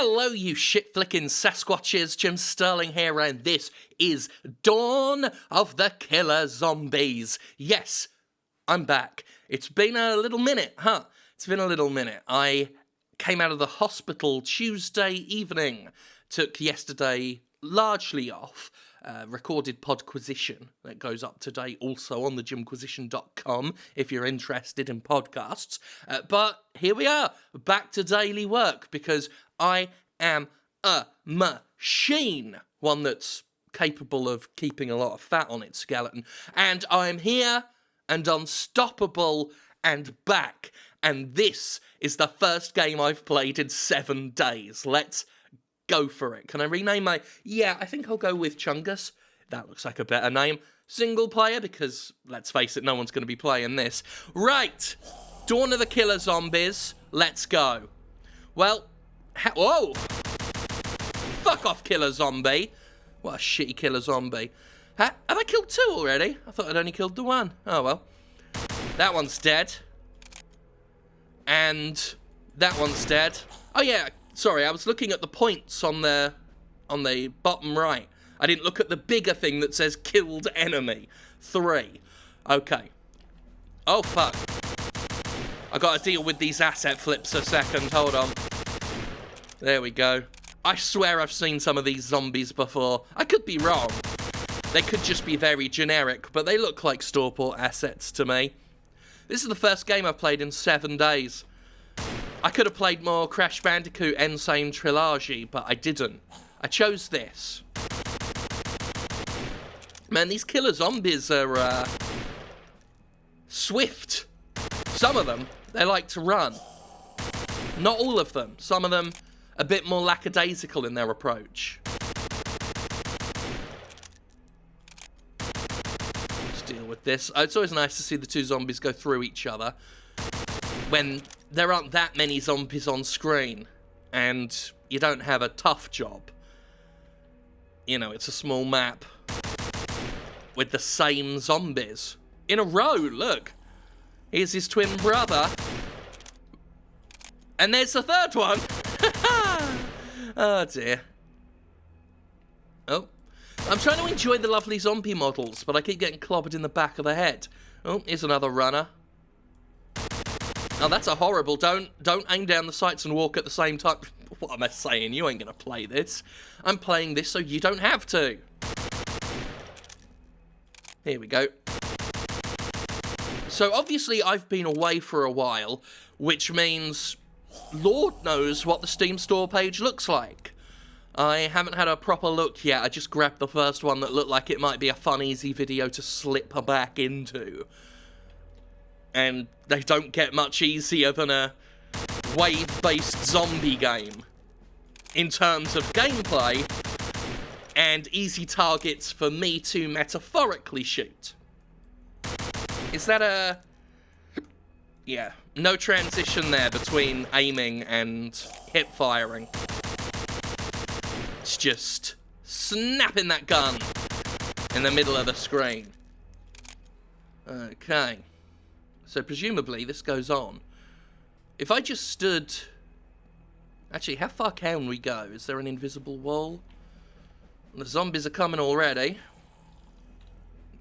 Hello, you shit-flicking Sasquatches. Jim Sterling here, and this is Dawn of the Killer Zombies. Yes, I'm back. It's been a little minute, huh? It's been a little minute. I came out of the hospital Tuesday evening. Took yesterday largely off. Recorded Podquisition that goes up today also on the jimquisition.com if you're interested in podcasts. But here we are, back to daily work because I am a machine. One that's capable of keeping a lot of fat on its skeleton. And I'm here and unstoppable and back. And this is the first game I've played in 7 days. Let's go for it. Can I rename my... Yeah, I think I'll go with Chungus. That looks like a better name. Single player, because, let's face it, no one's going to be playing this. Right! Dawn of the Killer Zombies. Let's go. Well... Whoa! Fuck off, Killer Zombie. What a shitty Killer Zombie. Have I killed 2 already? I thought I'd only killed the 1. Oh, well. That one's dead. And that one's dead. Oh, yeah. Sorry, I was looking at the points on the bottom right. I didn't look at the bigger thing that says killed enemy. 3. Okay. Oh, fuck. I gotta deal with these asset flips a second. Hold on. There we go. I swear I've seen some of these zombies before. I could be wrong. They could just be very generic, but they look like store-bought assets to me. This is the first game I've played in 7 days. I could have played more Crash Bandicoot Insane Trilogy, but I didn't. I chose this. Man, these killer zombies are, swift. Some of them, they like to run. Not all of them. Some of them, a bit more lackadaisical in their approach. Let's deal with this. It's always nice to see the 2 zombies go through each other when there aren't that many zombies on screen, and you don't have a tough job. You know, it's a small map with the same zombies in a row. Look, here's his twin brother, and there's the 3rd one. Oh dear. Oh, I'm trying to enjoy the lovely zombie models, but I keep getting clobbered in the back of the head. Oh, here's another runner. Oh, that's a horrible... Don't aim down the sights and walk at the same time. What am I saying? You ain't gonna play this. I'm playing this so you don't have to. Here we go. So, obviously, I've been away for a while, which means Lord knows what the Steam store page looks like. I haven't had a proper look yet. I just grabbed the first one that looked like it might be a fun, easy video to slip back into. And they don't get much easier than a wave-based zombie game in terms of gameplay and easy targets for me to metaphorically shoot. Is that a... Yeah, no transition there between aiming and hip firing. It's just snapping that gun in the middle of the screen. Okay. So presumably this goes on. If I just stood... Actually, how far can we go? Is there an invisible wall? The zombies are coming already.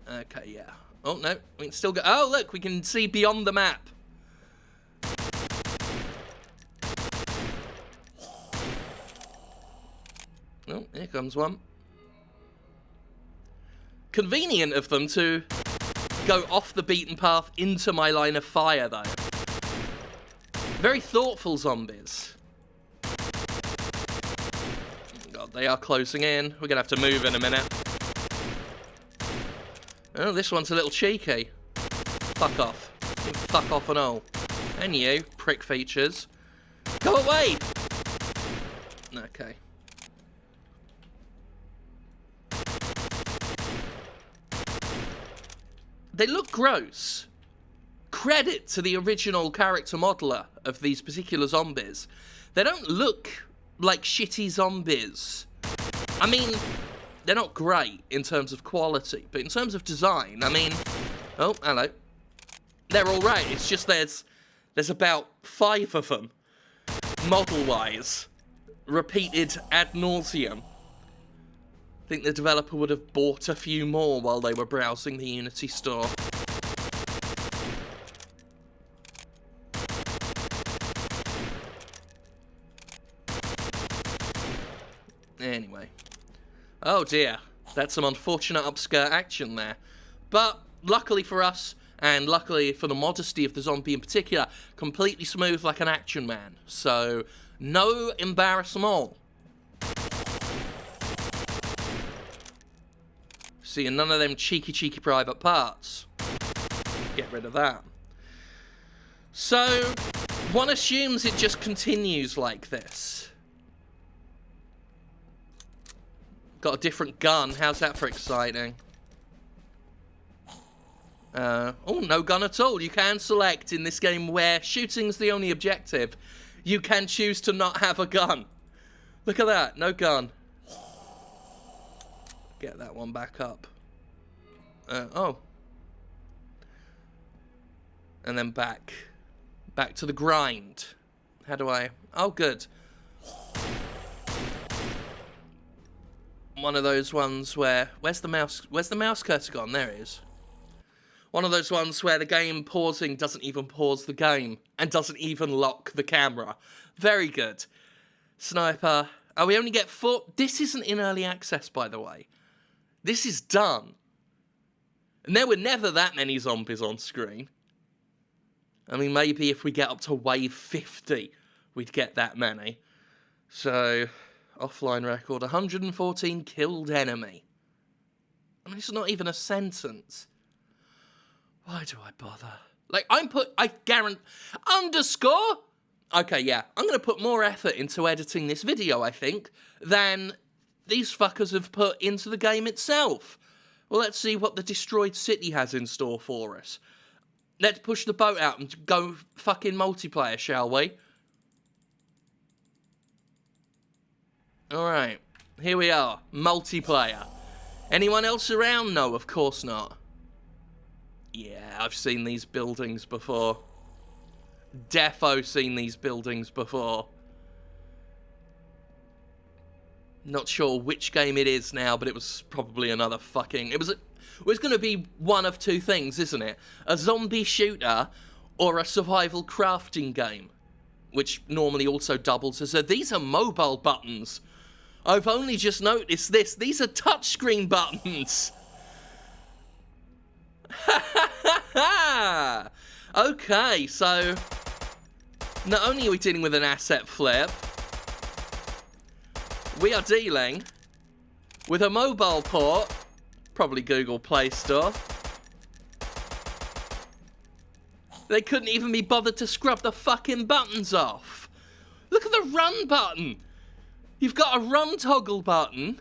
Okay, yeah. Oh, no. We can still go... Oh, look! We can see beyond the map. Oh, here comes one. Convenient of them to go off the beaten path into my line of fire, though. Very thoughtful zombies. God, they are closing in. We're gonna have to move in a minute. Oh, this one's a little cheeky. Fuck off. Fuck off and all. And you, prick features. Go away! Okay. They look gross. Credit to the original character modeler of these particular zombies. They don't look like shitty zombies. I mean, they're not great in terms of quality, but in terms of design, I mean... Oh, hello. They're alright, it's just there's about 5 of them, model-wise. repeated ad nauseum. I think the developer would have bought a few more while they were browsing the Unity store. Anyway. Oh dear. That's some unfortunate upskirt action there. But luckily for us, and luckily for the modesty of the zombie in particular, completely smooth like an action man. So, no embarrassment. See, and none of them cheeky private parts. Get rid of that. So, one assumes it just continues like this. Got a different gun. How's that for exciting? Oh, no gun at all. You can select in this game where shooting's the only objective. You can choose to not have a gun. Look at that. No gun. Get that one back up. Oh. And then back. Back to the grind. How do I... Oh, good. One of those ones where... Where's the mouse cursor gone? There it is. One of those ones where the game pausing doesn't even pause the game. And doesn't even lock the camera. Very good. Sniper. Oh, we only get 4... This isn't in early access, by the way. This is done. And there were never that many zombies on screen. I mean, maybe if we get up to wave 50, we'd get that many. So, offline record, 114 killed enemy. I mean, it's not even a sentence. Why do I bother? Like, I guarantee... Underscore? Okay, yeah. I'm going to put more effort into editing this video, I think, than these fuckers have put into the game itself. Well, let's see what the destroyed city has in store for us. Let's push the boat out and go fucking multiplayer, shall we? Alright, here we are. Multiplayer. Anyone else around? No, of course not. Yeah, I've seen these buildings before. Defo seen these buildings before. Not sure which game it is now, but it was probably another fucking... It was going to be one of two things, isn't it? A zombie shooter or a survival crafting game, which normally also doubles as a... These are mobile buttons. I've only just noticed this. These are touchscreen buttons. Okay, so not only are we dealing with an asset flip, we are dealing with a mobile port, probably Google Play Store. They couldn't even be bothered to scrub the fucking buttons off. Look at the run button. You've got a run toggle button.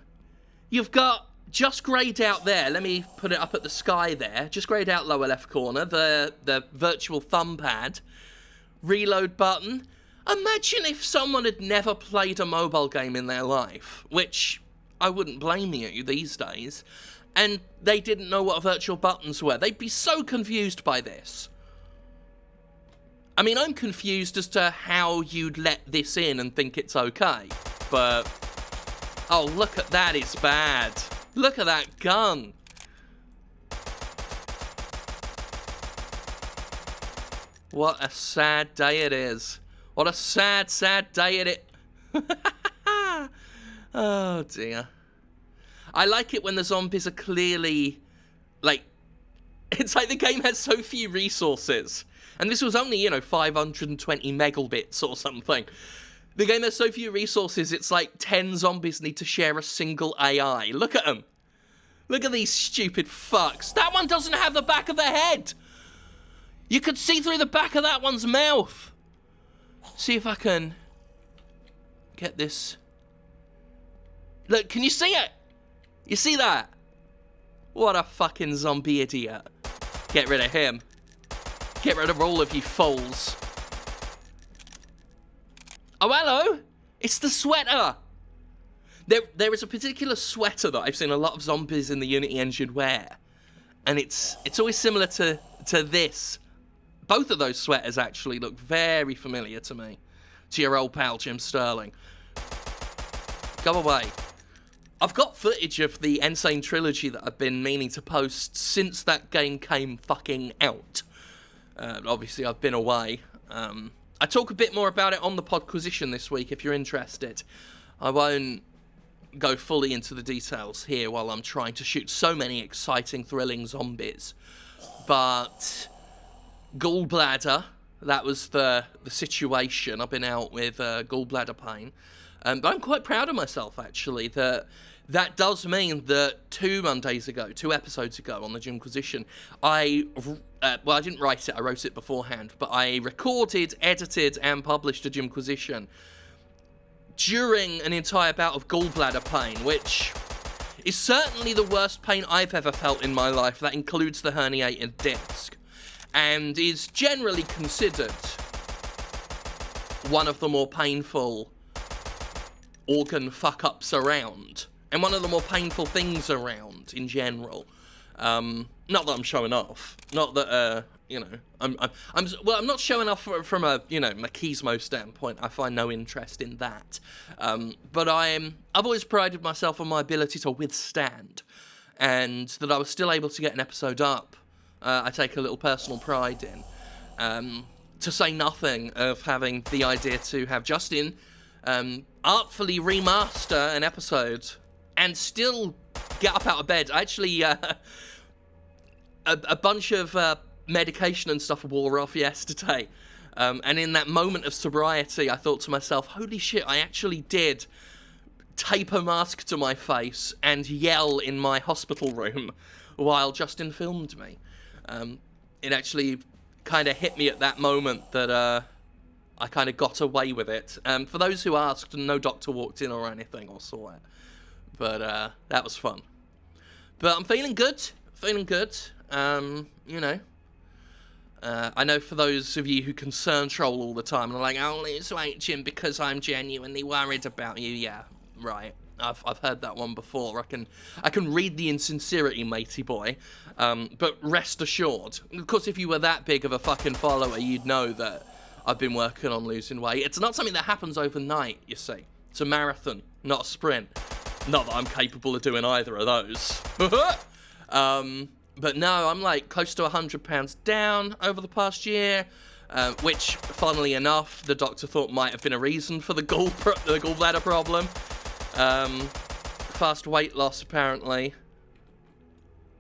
You've got just grayed out there. Let me put it up at the sky there. Just grayed out lower left corner. The virtual thumb pad. Reload button. Imagine if someone had never played a mobile game in their life, which I wouldn't blame you these days, and they didn't know what virtual buttons were. They'd be so confused by this. I mean, I'm confused as to how you'd let this in and think it's okay, but... Oh, look at that, it's bad. Look at that gun. What a sad day it is. What a sad, sad day it is. Oh, dear. I like it when the zombies are clearly, like, it's like the game has so few resources. And this was only, 520 megabits or something. The game has so few resources, it's like 10 zombies need to share a single AI. Look at them. Look at these stupid fucks. That one doesn't have the back of the head. You could see through the back of that one's mouth. See if I can get this. Look, can you see it? You see that? What a fucking zombie idiot. Get rid of him. Get rid of all of you fools. Oh, hello. It's the sweater. There is a particular sweater that I've seen a lot of zombies in the Unity engine wear. And it's always similar to this. Both of those sweaters actually look very familiar to me. To your old pal, Jim Sterling. Go away. I've got footage of the Insane Trilogy that I've been meaning to post since that game came fucking out. Obviously, I've been away. I talk a bit more about it on the Podquisition this week, if you're interested. I won't go fully into the details here while I'm trying to shoot so many exciting, thrilling zombies. But gallbladder, that was the situation. I've been out with gallbladder pain. But I'm quite proud of myself, actually, that does mean that 2 episodes ago on the Gymquisition, I didn't write it, I wrote it beforehand, but I recorded, edited, and published a Gymquisition during an entire bout of gallbladder pain, which is certainly the worst pain I've ever felt in my life. That includes the herniated disc, and is generally considered one of the more painful organ fuck-ups around, and one of the more painful things around in general. Not that I'm showing off. Not that, I'm not showing off from a, machismo standpoint. I find no interest in that. But I've always prided myself on my ability to withstand, and that I was still able to get an episode up. I take a little personal pride in. To say nothing of having the idea to have Justin artfully remaster an episode and still get up out of bed. Actually, a bunch of medication and stuff wore off yesterday. And in that moment of sobriety, I thought to myself, holy shit, I actually did tape a mask to my face and yell in my hospital room while Justin filmed me. It actually kind of hit me at that moment that I kind of got away with it. For those who asked, no doctor walked in or anything or saw it. But that was fun. But I'm feeling good. I know for those of you who concern troll all the time and are like, I'll lose weight, Jim, because I'm genuinely worried about you. Yeah, right. I've heard that one before. I can read the insincerity, matey boy. But rest assured, of course, if you were that big of a fucking follower, you'd know that I've been working on losing weight. It's not something that happens overnight, you see. It's a marathon, not a sprint. Not that I'm capable of doing either of those. But no, I'm like close to 100 pounds down over the past year, which, funnily enough, the doctor thought might have been a reason for the gallbladder problem. Fast weight loss, apparently,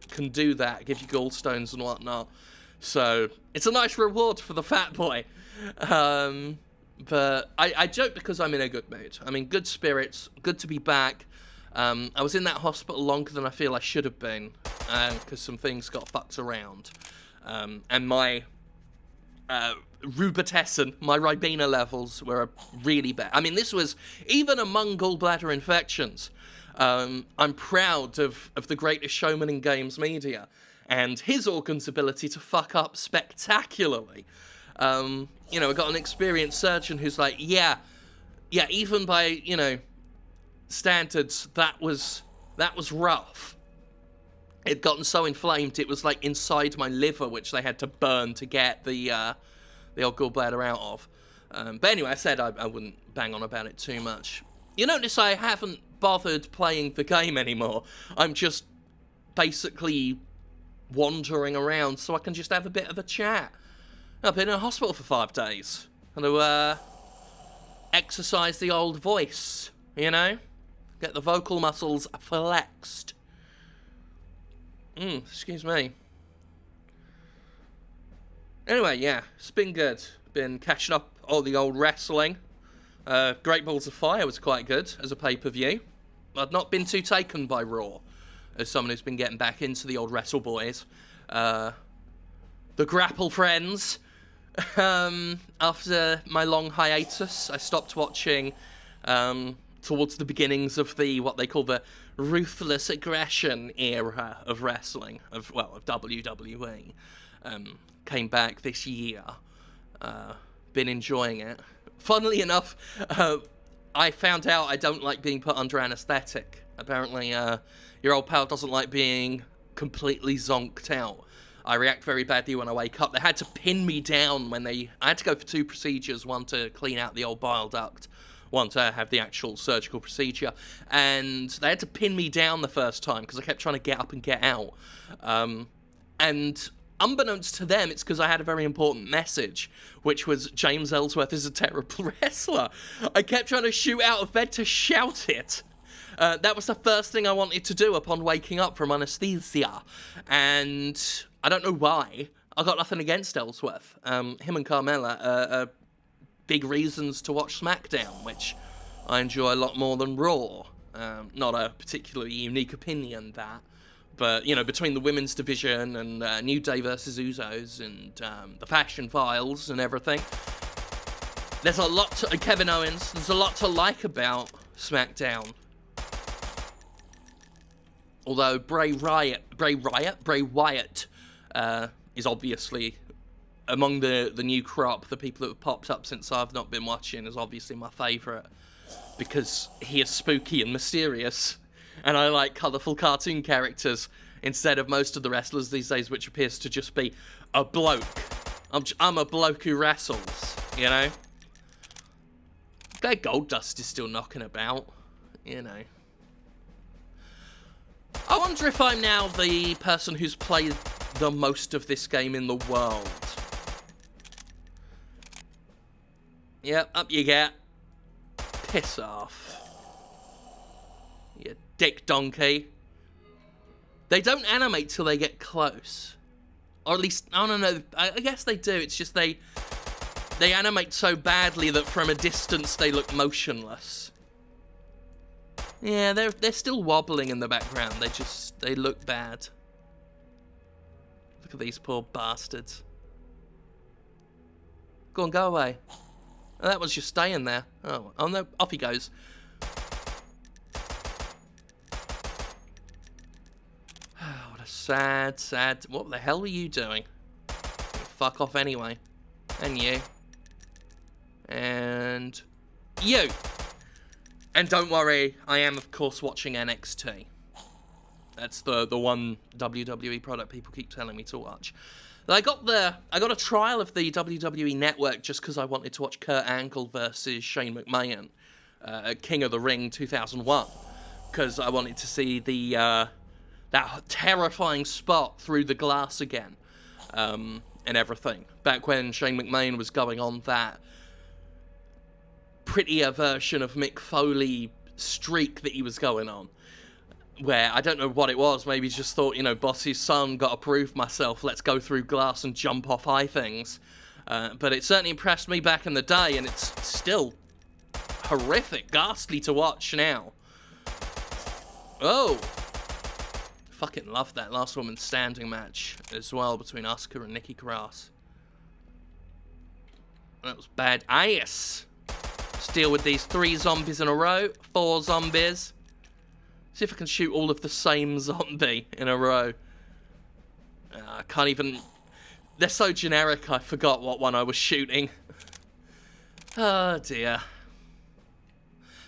can do that, give you gallstones and whatnot. So, it's a nice reward for the fat boy. But I joke because I'm in a good mood. I'm in good spirits, good to be back. I was in that hospital longer than I feel I should have been, because some things got fucked around. And my Rubitessin, my Ribena levels were really bad. I mean, this was, even among gallbladder infections, I'm proud of the greatest showman in games media, and his organ's ability to fuck up spectacularly. I got an experienced surgeon who's like, yeah, even by, standards, that was rough. It'd gotten so inflamed, it was like inside my liver, which they had to burn to get the old gallbladder out of. But anyway, I said I wouldn't bang on about it too much. You notice I haven't bothered playing the game anymore. I'm just basically wandering around so I can just have a bit of a chat. I've been in a hospital for 5 days. And to exercise the old voice, Get the vocal muscles flexed. Excuse me. Anyway, yeah, it's been good. Been catching up all the old wrestling. Great Balls of Fire was quite good as a pay-per-view. I've not been too taken by Raw, as someone who's been getting back into the old Wrestle Boys. The Grapple Friends. After my long hiatus, I stopped watching towards the beginnings of what they call the ruthless aggression era of wrestling, of WWE. Came back this year. Been enjoying it. Funnily enough, I found out I don't like being put under anaesthetic. Apparently, your old pal doesn't like being completely zonked out. I react very badly when I wake up. They had to pin me down I had to go for 2 procedures, one to clean out the old bile duct, want to have the actual surgical procedure. And they had to pin me down the first time because I kept trying to get up and get out. And unbeknownst to them, it's because I had a very important message, which was James Ellsworth is a terrible wrestler. I kept trying to shoot out of bed to shout it. That was the first thing I wanted to do upon waking up from anesthesia. And I don't know why. I got nothing against Ellsworth. Him and Carmella are big reasons to watch SmackDown, which I enjoy a lot more than Raw. Not a particularly unique opinion, that. But, you know, between the women's division and New Day versus Usos and the Fashion Files and everything, there's a lot to... Kevin Owens, there's a lot to like about SmackDown. Although Bray Wyatt is obviously, among the new crop, the people that have popped up since I've not been watching, is obviously my favourite. Because he is spooky and mysterious. And I like colourful cartoon characters instead of most of the wrestlers these days, which appears to just be a bloke. I'm a bloke who wrestles, you know? Glad Goldust is still knocking about, you know. I wonder if I'm now the person who's played the most of this game in the world. Yep, up you get. Piss off. You dick donkey. They don't animate till they get close. Or at least, I don't know, I guess they do. It's just they animate so badly that from a distance they look motionless. Yeah, they're still wobbling in the background. They look bad. Look at these poor bastards. Go on, go away. Oh, that was just staying there. Oh no, off he goes. What a sad... What the hell were you doing? Fuck off anyway. And you. And... you! And don't worry, I am, of course, watching NXT. That's the one WWE product people keep telling me to watch. I got a trial of the WWE Network just because I wanted to watch Kurt Angle versus Shane McMahon at King of the Ring 2001. Because I wanted to see that terrifying spot through the glass again. And everything. Back when Shane McMahon was going on that prettier version of Mick Foley streak that he was going on. Where, I don't know what it was, maybe just thought, you know, Bossy's son, gotta prove myself, let's go through glass and jump off high things. But it certainly impressed me back in the day, and it's still horrific, ghastly to watch now. Oh! Fucking love that last woman standing match as well, between Asuka and Nikki Cross. That was bad ass. Let's deal with these 3 zombies in a row, 4 zombies. See if I can shoot all of the same zombie in a row. I can't even... They're so generic, I forgot what one I was shooting. Oh, dear.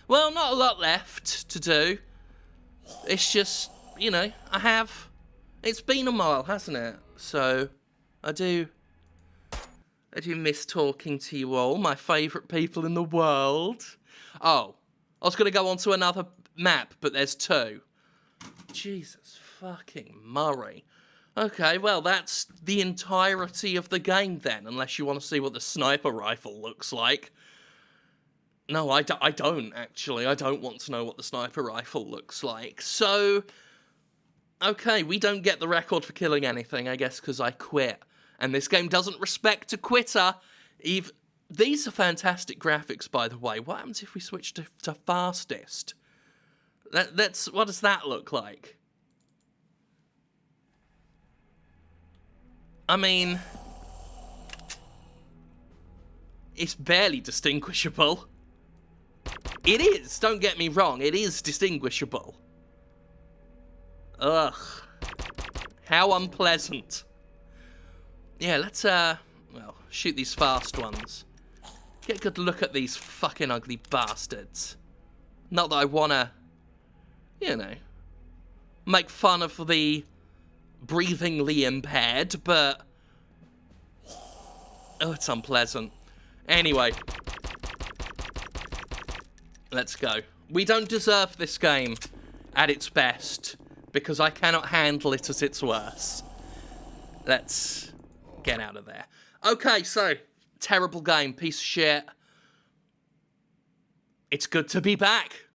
Well, not a lot left to do. It's just, you know, I have... It's been a while, hasn't it? So, I do miss talking to you all, my favourite people in the world. Oh, I was going to go on to another map, but there's 2. Jesus fucking Murray. Okay, well, that's the entirety of the game then, unless you want to see what the sniper rifle looks like. No, I don't, actually. I don't want to know what the sniper rifle looks like. So, okay, we don't get the record for killing anything, I guess, because I quit. And this game doesn't respect a quitter. These are fantastic graphics, by the way. What happens if we switch to fastest? That's what does that look like? I mean, it's barely distinguishable. It is, don't get me wrong, it is distinguishable. Ugh. How unpleasant. Yeah, let's, well, shoot these fast ones. Get a good look at these fucking ugly bastards. Not that I wanna, you know, make fun of the breathingly impaired, but... oh, it's unpleasant. Anyway. Let's go. We don't deserve this game at its best, because I cannot handle it at its worst. Let's get out of there. Okay, so, terrible game, piece of shit. It's good to be back.